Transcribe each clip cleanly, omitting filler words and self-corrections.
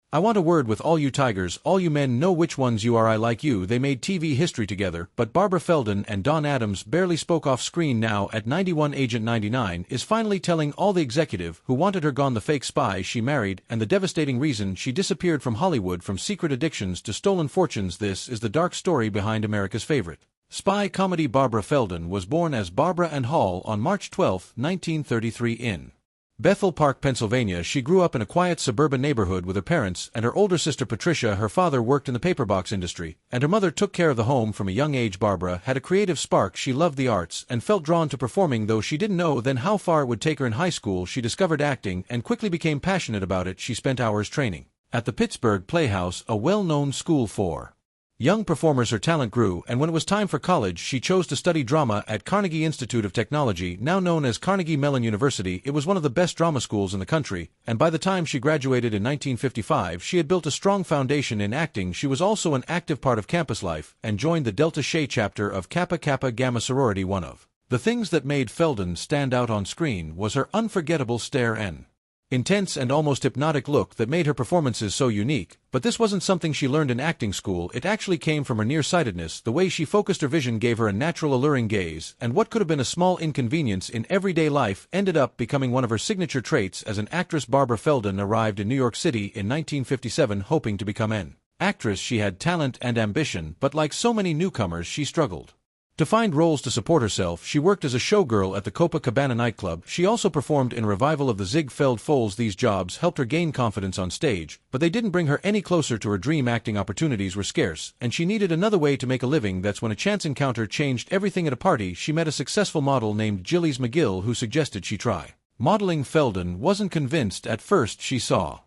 I want a word with all you tigers, all you men know which ones you are. I like you. They made TV history together, but Barbara Feldon and Don Adams barely spoke off screen. Now at 91, Agent 99 is finally telling all the executive who wanted her gone, the fake spy she married, and the devastating reason she disappeared from Hollywood, from secret addictions to stolen fortunes. This is the dark story behind America's favorite spy comedy. Barbara Feldon was born as Barbara Ann Hall on March 12, 1933 in Bethel Park, Pennsylvania. She grew up in a quiet suburban neighborhood with her parents and her older sister Patricia. Her father worked in the paperbox industry, and her mother took care of the home from a young age. Barbara had a creative spark. She loved the arts and felt drawn to performing, though she didn't know then how far it would take her. In high school, she discovered acting and quickly became passionate about it. She spent hours training at the Pittsburgh Playhouse, a well-known school for young performers. Her talent grew, and when it was time for college, she chose to study drama at Carnegie Institute of Technology, now known as Carnegie Mellon University. It was one of the best drama schools in the country, and by the time she graduated in 1955, she had built a strong foundation in acting. She was also an active part of campus life, and joined the Delta Chi chapter of Kappa Kappa Gamma sorority. One of the things that made Feldon stand out on screen was her unforgettable stare and intense and almost hypnotic look that made her performances so unique. But this wasn't something she learned in acting school. It actually came from her nearsightedness. The way she focused her vision gave her a natural, alluring gaze, and what could have been a small inconvenience in everyday life ended up becoming one of her signature traits. As an actress, Barbara Feldon arrived in New York City in 1957 hoping to become an actress. She had talent and ambition, but like so many newcomers, she struggled to find roles to support herself. She worked as a showgirl at the Copacabana nightclub. She also performed in a revival of the Ziegfeld Folds. These jobs helped her gain confidence on stage, but they didn't bring her any closer to her dream. Acting opportunities were scarce, and she needed another way to make a living. That's when a chance encounter changed everything. At a party, she met a successful model named Gillies McGill, who suggested she try modeling. Feldon wasn't convinced at first. She saw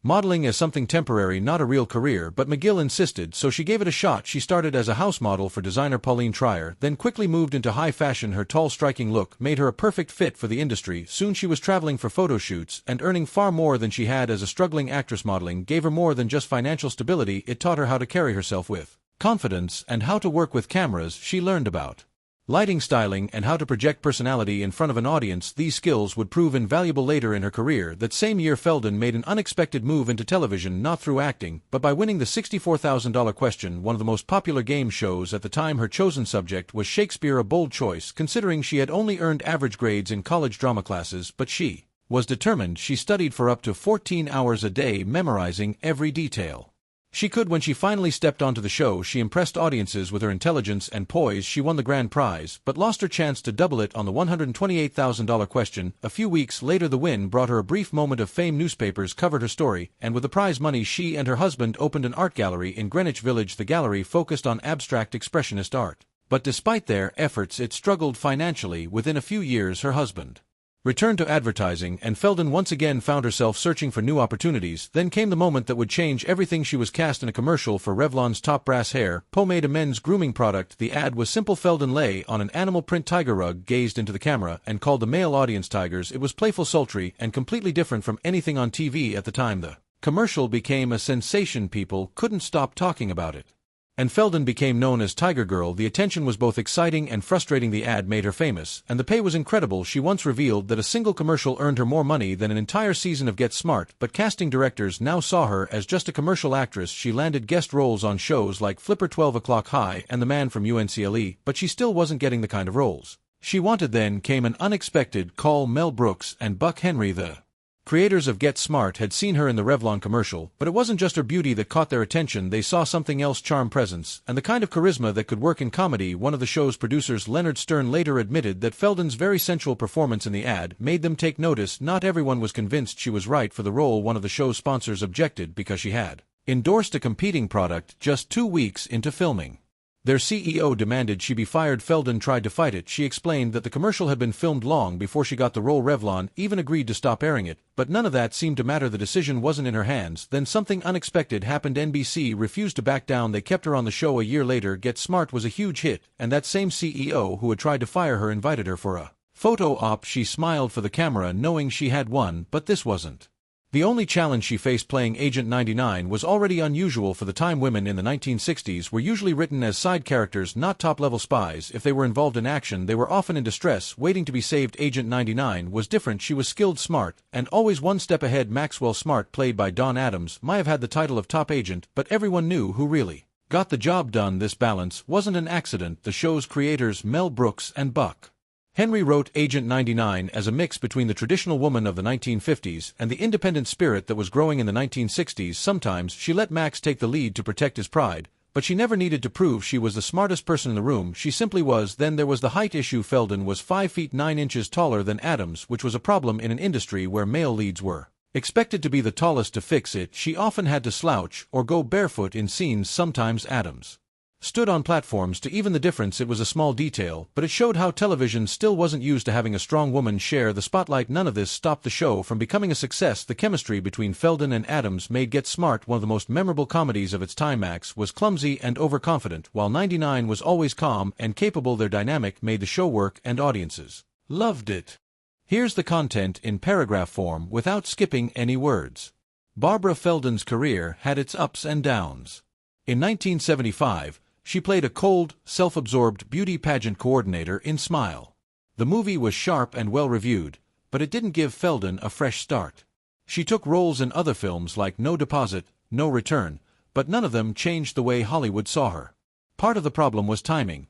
modeling as something temporary, not a real career, but McGill insisted, so she gave it a shot. She started as a house model for designer Pauline Trier, then quickly moved into high fashion. Her tall, striking look made her a perfect fit for the industry. Soon she was traveling for photo shoots and earning far more than she had as a struggling actress. Modeling gave her more than just financial stability. It taught her how to carry herself with confidence and how to work with cameras. She learned about lighting, styling, and how to project personality in front of an audience. These skills would prove invaluable later in her career. That same year, Feldon made an unexpected move into television, not through acting, but by winning the $64,000 Question, one of the most popular game shows at the time. Her chosen subject was Shakespeare, a bold choice, considering she had only earned average grades in college drama classes, but she was determined. She studied for up to 14 hours a day, memorizing every detail she could. When she finally stepped onto the show, she impressed audiences with her intelligence and poise. She won the grand prize, but lost her chance to double it on the $128,000 Question. A few weeks later, the win brought her a brief moment of fame. Newspapers covered her story, and with the prize money, she and her husband opened an art gallery in Greenwich Village. The gallery focused on abstract expressionist art. But despite their efforts, it struggled financially. Within a few years, her husband returned to advertising, and Feldon once again found herself searching for new opportunities. Then came the moment that would change everything. She was cast in a commercial for Revlon's Top Brass Hair Pomade, a men's grooming product. The ad was simple. Feldon lay on an animal print tiger rug, gazed into the camera, and called the male audience tigers. It was playful, sultry, and completely different from anything on TV at the time. The commercial became a sensation. People couldn't stop talking about it, and Feldon became known as Tiger Girl. The attention was both exciting and frustrating. The ad made her famous, and the pay was incredible. She once revealed that a single commercial earned her more money than an entire season of Get Smart, but casting directors now saw her as just a commercial actress. She landed guest roles on shows like Flipper, 12 O'Clock High, and The Man from UNCLE, but she still wasn't getting the kind of roles she wanted. Then came an unexpected call. Mel Brooks and Buck Henry, the creators of Get Smart, had seen her in the Revlon commercial, but it wasn't just her beauty that caught their attention. They saw something else: charm, presence, and the kind of charisma that could work in comedy. One of the show's producers, Leonard Stern, later admitted that Feldon's very sensual performance in the ad made them take notice. Not everyone was convinced she was right for the role. One of the show's sponsors objected because she had endorsed a competing product just 2 weeks into filming. Their CEO demanded she be fired. Feldon tried to fight it. She explained that the commercial had been filmed long before she got the role. Revlon even agreed to stop airing it, but none of that seemed to matter. The decision wasn't in her hands. Then something unexpected happened. NBC refused to back down. They kept her on the show. A year later, Get Smart was a huge hit, and that same CEO who had tried to fire her invited her for a photo op. She smiled for the camera, knowing she had won, but this wasn't The only challenge she faced playing Agent 99 was already unusual for the time. Women in the 1960s were usually written as side characters, not top-level spies. If they were involved in action, they were often in distress, waiting to be saved. Agent 99 was different. She was skilled, smart, and always one step ahead. Maxwell Smart, played by Don Adams, might have had the title of top agent, but everyone knew who really got the job done. This balance wasn't an accident. The show's creators, Mel Brooks and Buck Henry, wrote Agent 99 as a mix between the traditional woman of the 1950s and the independent spirit that was growing in the 1960s. Sometimes she let Max take the lead to protect his pride, but she never needed to prove she was the smartest person in the room. She simply was. Then there was the height issue. Feldon was 5 feet 9 inches taller than Adams, which was a problem in an industry where male leads were expected to be the tallest. To fix it, she often had to slouch or go barefoot in scenes. Sometimes Adams stood on platforms to even the difference. It was a small detail, but it showed how television still wasn't used to having a strong woman share the spotlight. None of this stopped the show from becoming a success. The chemistry between Feldon and Adams made Get Smart one of the most memorable comedies of its time. Max was clumsy and overconfident, while 99 was always calm and capable. Their dynamic made the show work, and audiences loved it. Here's the content in paragraph form without skipping any words. Barbara Feldon's career had its ups and downs. In 1975, she played a cold, self-absorbed beauty pageant coordinator in Smile. The movie was sharp and well-reviewed, but it didn't give Feldon a fresh start. She took roles in other films like No Deposit, No Return, but none of them changed the way Hollywood saw her. Part of the problem was timing.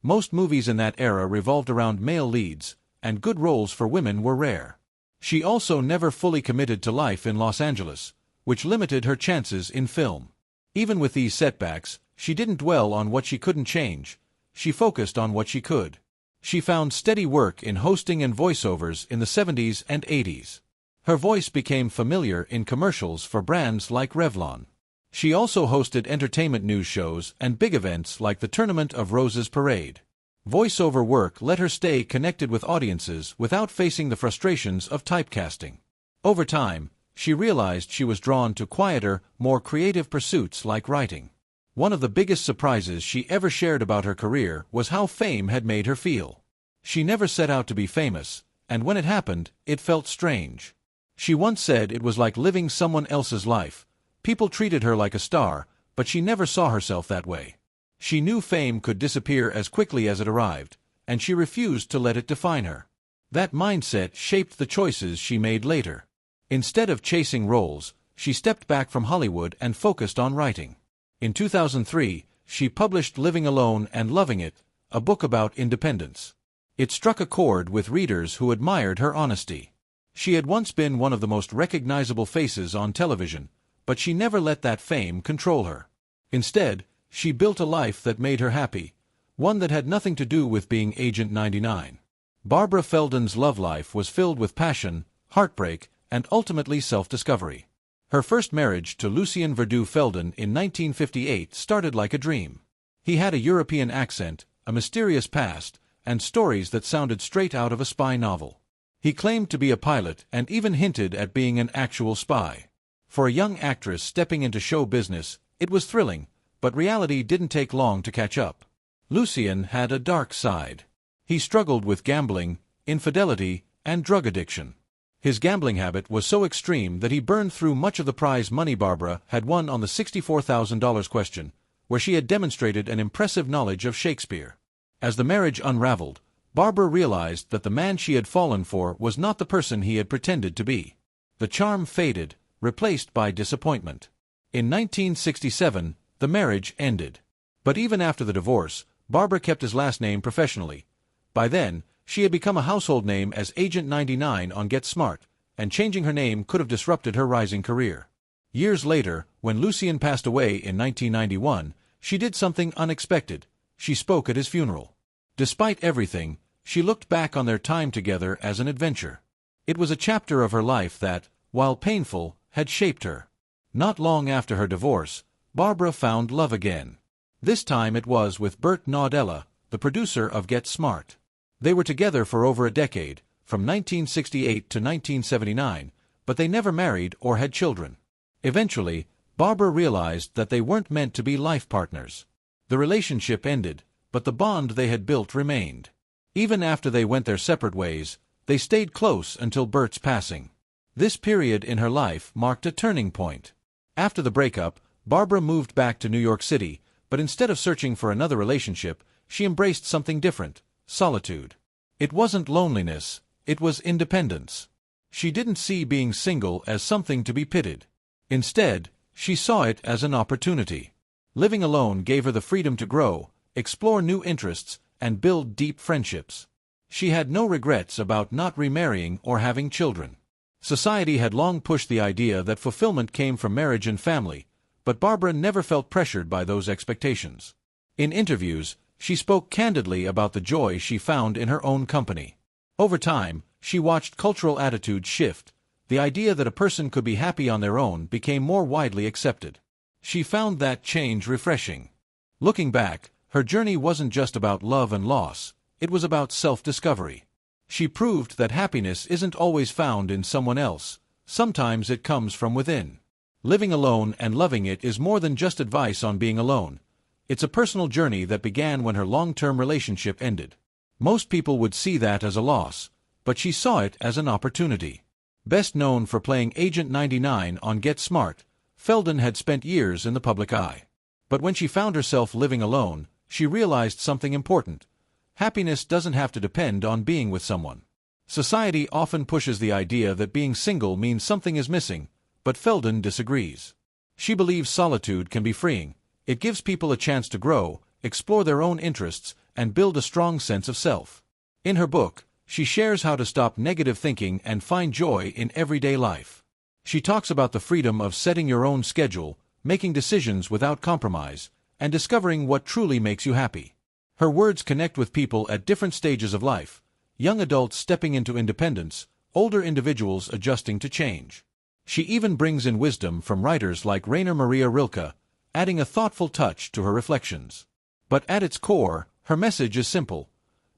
Most movies in that era revolved around male leads, and good roles for women were rare. She also never fully committed to life in Los Angeles, which limited her chances in film. Even with these setbacks, she didn't dwell on what she couldn't change. She focused on what she could. She found steady work in hosting and voiceovers in the 70s and 80s. Her voice became familiar in commercials for brands like Revlon. She also hosted entertainment news shows and big events like the Tournament of Roses parade. Voiceover work let her stay connected with audiences without facing the frustrations of typecasting. Over time, she realized she was drawn to quieter, more creative pursuits like writing. One of the biggest surprises she ever shared about her career was how fame had made her feel. She never set out to be famous, and when it happened, it felt strange. She once said it was like living someone else's life. People treated her like a star, but she never saw herself that way. She knew fame could disappear as quickly as it arrived, and she refused to let it define her. That mindset shaped the choices she made later. Instead of chasing roles, she stepped back from Hollywood and focused on writing. In 2003, she published Living Alone and Loving It, a book about independence. It struck a chord with readers who admired her honesty. She had once been one of the most recognizable faces on television, but she never let that fame control her. Instead, she built a life that made her happy, one that had nothing to do with being Agent 99. Barbara Feldon's love life was filled with passion, heartbreak, and ultimately self-discovery. Her first marriage to Lucien Verdoux Feldon in 1958 started like a dream. He had a European accent, a mysterious past, and stories that sounded straight out of a spy novel. He claimed to be a pilot and even hinted at being an actual spy. For a young actress stepping into show business, it was thrilling, but reality didn't take long to catch up. Lucien had a dark side. He struggled with gambling, infidelity, and drug addiction. His gambling habit was so extreme that he burned through much of the prize money Barbara had won on the $64,000 question, where she had demonstrated an impressive knowledge of Shakespeare. As the marriage unraveled, Barbara realized that the man she had fallen for was not the person he had pretended to be. The charm faded, replaced by disappointment. In 1967, the marriage ended. But even after the divorce, Barbara kept his last name professionally. By then, she had become a household name as Agent 99 on Get Smart, and changing her name could have disrupted her rising career. Years later, when Lucien passed away in 1991, she did something unexpected. She spoke at his funeral. Despite everything, she looked back on their time together as an adventure. It was a chapter of her life that, while painful, had shaped her. Not long after her divorce, Barbara found love again. This time it was with Bert Naudella, the producer of Get Smart. They were together for over a decade, from 1968 to 1979, but they never married or had children. Eventually, Barbara realized that they weren't meant to be life partners. The relationship ended, but the bond they had built remained. Even after they went their separate ways, they stayed close until Bert's passing. This period in her life marked a turning point. After the breakup, Barbara moved back to New York City, but instead of searching for another relationship, she embraced something different: solitude. It wasn't loneliness, it was independence. She didn't see being single as something to be pitied. Instead, she saw it as an opportunity. Living alone gave her the freedom to grow, explore new interests, and build deep friendships. She had no regrets about not remarrying or having children. Society had long pushed the idea that fulfillment came from marriage and family, but Barbara never felt pressured by those expectations. In interviews, she spoke candidly about the joy she found in her own company. Over time, she watched cultural attitudes shift. The idea that a person could be happy on their own became more widely accepted. She found that change refreshing. Looking back, her journey wasn't just about love and loss, it was about self-discovery. She proved that happiness isn't always found in someone else, sometimes it comes from within. Living alone and loving it is more than just advice on being alone. It's a personal journey that began when her long-term relationship ended. Most people would see that as a loss, but she saw it as an opportunity. Best known for playing Agent 99 on Get Smart, Feldon had spent years in the public eye. But when she found herself living alone, she realized something important. Happiness doesn't have to depend on being with someone. Society often pushes the idea that being single means something is missing, but Feldon disagrees. She believes solitude can be freeing. It gives people a chance to grow, explore their own interests, and build a strong sense of self. In her book, she shares how to stop negative thinking and find joy in everyday life. She talks about the freedom of setting your own schedule, making decisions without compromise, and discovering what truly makes you happy. Her words connect with people at different stages of life: young adults stepping into independence, older individuals adjusting to change. She even brings in wisdom from writers like Rainer Maria Rilke, adding a thoughtful touch to her reflections. But at its core, her message is simple.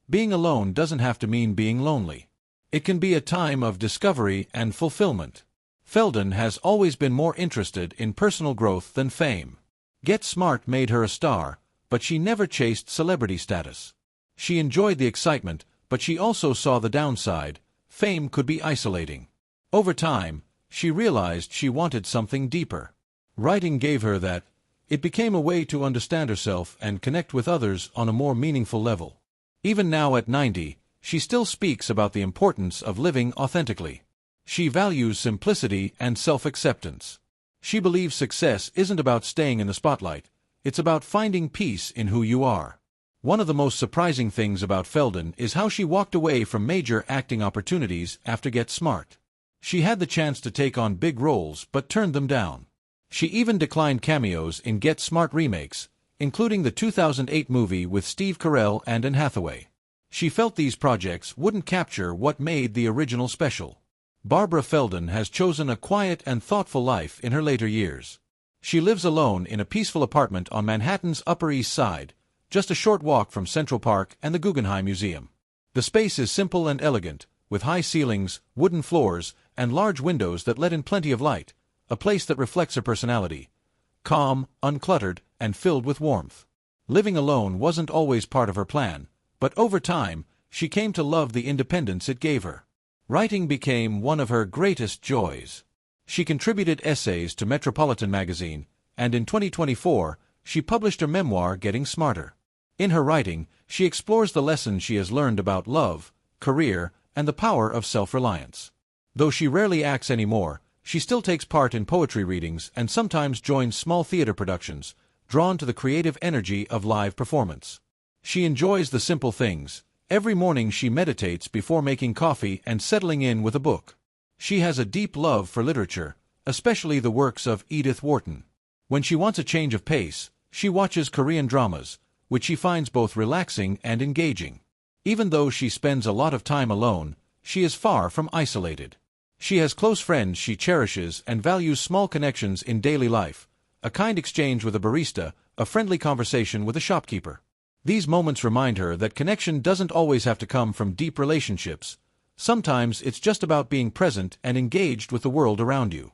Being alone doesn't have to mean being lonely. It can be a time of discovery and fulfillment. Feldon has always been more interested in personal growth than fame. Get Smart made her a star, but she never chased celebrity status. She enjoyed the excitement, but she also saw the downside. Fame could be isolating. Over time, she realized she wanted something deeper. Writing gave her that. It became a way to understand herself and connect with others on a more meaningful level. Even now at 90, she still speaks about the importance of living authentically. She values simplicity and self-acceptance. She believes success isn't about staying in the spotlight, it's about finding peace in who you are. One of the most surprising things about Feldon is how she walked away from major acting opportunities after Get Smart. She had the chance to take on big roles but turned them down. She even declined cameos in Get Smart remakes, including the 2008 movie with Steve Carell and Anne Hathaway. She felt these projects wouldn't capture what made the original special. Barbara Feldon has chosen a quiet and thoughtful life in her later years. She lives alone in a peaceful apartment on Manhattan's Upper East Side, just a short walk from Central Park and the Guggenheim Museum. The space is simple and elegant, with high ceilings, wooden floors, and large windows that let in plenty of light, a place that reflects her personality: calm, uncluttered, and filled with warmth. Living alone wasn't always part of her plan, but over time, she came to love the independence it gave her. Writing became one of her greatest joys. She contributed essays to Metropolitan magazine, and in 2024, she published her memoir Getting Smarter. In her writing, she explores the lessons she has learned about love, career, and the power of self-reliance. Though she rarely acts anymore, she still takes part in poetry readings and sometimes joins small theater productions, drawn to the creative energy of live performance. She enjoys the simple things. Every morning she meditates before making coffee and settling in with a book. She has a deep love for literature, especially the works of Edith Wharton. When she wants a change of pace, she watches Korean dramas, which she finds both relaxing and engaging. Even though she spends a lot of time alone, she is far from isolated. She has close friends she cherishes and values small connections in daily life: a kind exchange with a barista, a friendly conversation with a shopkeeper. These moments remind her that connection doesn't always have to come from deep relationships. Sometimes it's just about being present and engaged with the world around you.